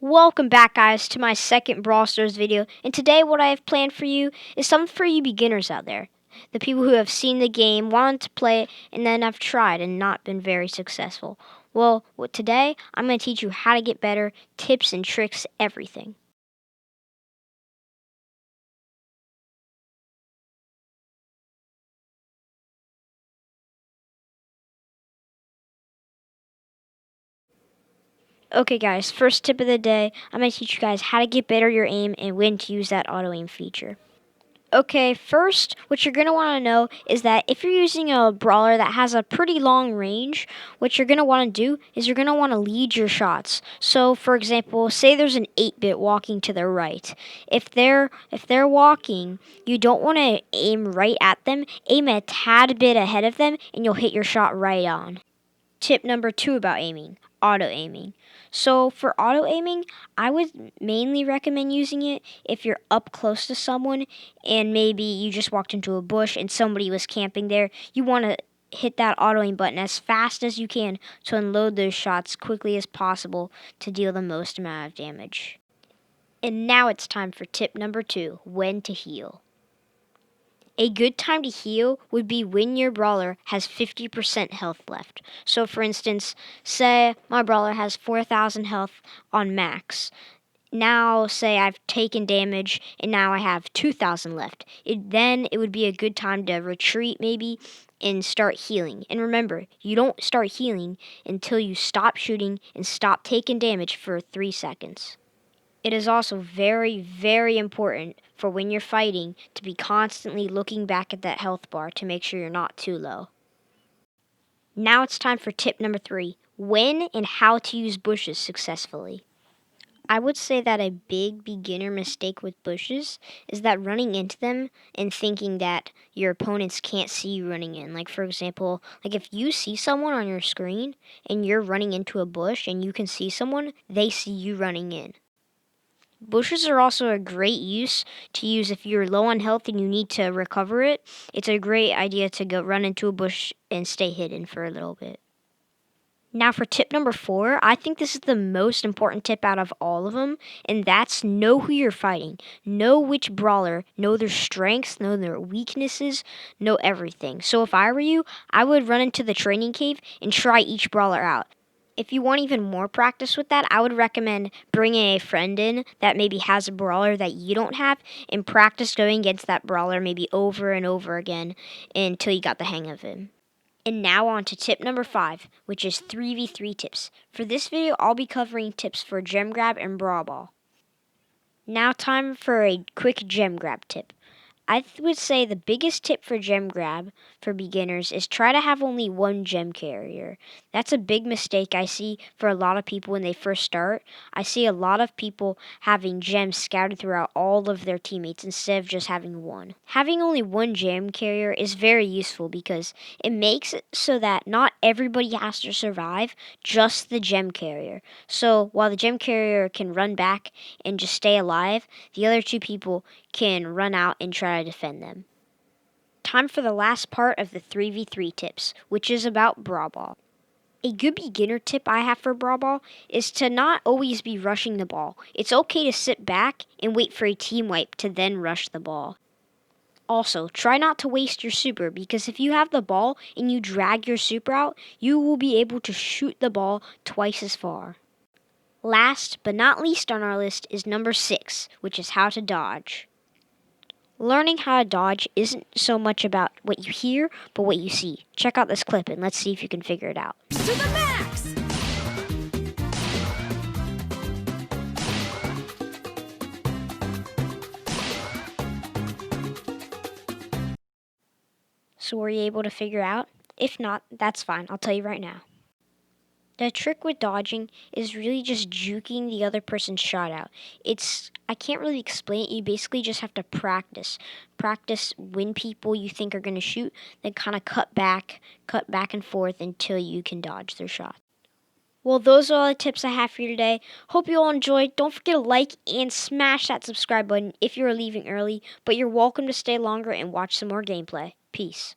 Welcome back, guys, to my second Brawl Stars video, and today what I have planned for you is something for you beginners out there. The people who have seen the game, wanted to play it, and then have tried and not been very successful. Well, today, I'm going to teach you how to get better, tips and tricks, everything. Okay, guys, first tip of the day, I'm going to teach you guys how to get better your aim and when to use that auto aim feature. Okay, first, what you're going to want to know is that if you're using a brawler that has a pretty long range, what you're going to want to do is you're going to want to lead your shots. So, for example, say there's an 8-bit walking to the right. If they're walking, you don't want to aim right at them. Aim a tad bit ahead of them and you'll hit your shot right on. Tip number 2 about aiming, auto aiming. So for auto aiming, I would mainly recommend using it if you're up close to someone and maybe you just walked into a bush and somebody was camping there. You want to hit that auto aim button as fast as you can to unload those shots quickly as possible to deal the most amount of damage. And now it's time for tip number 2, when to heal. A good time to heal would be when your brawler has 50% health left. So, for instance, say my brawler has 4,000 health on max. Now, say I've taken damage and now I have 2,000 left. Then it would be a good time to retreat maybe and start healing. And remember, you don't start healing until you stop shooting and stop taking damage for 3 seconds. It is also very, very important for when you're fighting to be constantly looking back at that health bar to make sure you're not too low. Now it's time for tip number 3, when and how to use bushes successfully. I would say that a big beginner mistake with bushes is that running into them and thinking that your opponents can't see you running in. Like, for example, if you see someone on your screen and you're running into a bush and you can see someone, they see you running in. Bushes are also a great use to use if you're low on health and you need to recover it. It's a great idea to go run into a bush and stay hidden for a little bit. Now for tip number 4, I think this is the most important tip out of all of them, and that's know who you're fighting. Know which brawler, know their strengths, know their weaknesses, know everything. So if I were you, I would run into the training cave and try each brawler out. If you want even more practice with that, I would recommend bringing a friend in that maybe has a brawler that you don't have and practice going against that brawler maybe over and over again until you got the hang of him. And now on to tip number 5, which is 3v3 tips. For this video, I'll be covering tips for gem grab and brawl ball. Now time for a quick gem grab tip. I would say the biggest tip for gem grab for beginners is try to have only one gem carrier. That's a big mistake I see for a lot of people when they first start. I see a lot of people having gems scattered throughout all of their teammates instead of just having one. Having only one gem carrier is very useful because it makes it so that not everybody has to survive, just the gem carrier. So while the gem carrier can run back and just stay alive, the other two people can run out and try to defend them. Time for the last part of the 3v3 tips, which is about Brawl Ball. A good beginner tip I have for Brawl Ball is to not always be rushing the ball. It's okay to sit back and wait for a team wipe to then rush the ball. Also, try not to waste your super because if you have the ball and you drag your super out, you will be able to shoot the ball twice as far. Last but not least on our list is number 6, which is how to dodge. Learning how to dodge isn't so much about what you hear, but what you see. Check out this clip and let's see if you can figure it out. To the max! So were you able to figure out? If not, that's fine. I'll tell you right now. The trick with dodging is really just juking the other person's shot out. I can't really explain it. You basically just have to practice. Practice when people you think are going to shoot, then kind of cut back and forth until you can dodge their shot. Well, those are all the tips I have for you today. Hope you all enjoyed. Don't forget to like and smash that subscribe button if you're leaving early, but you're welcome to stay longer and watch some more gameplay. Peace.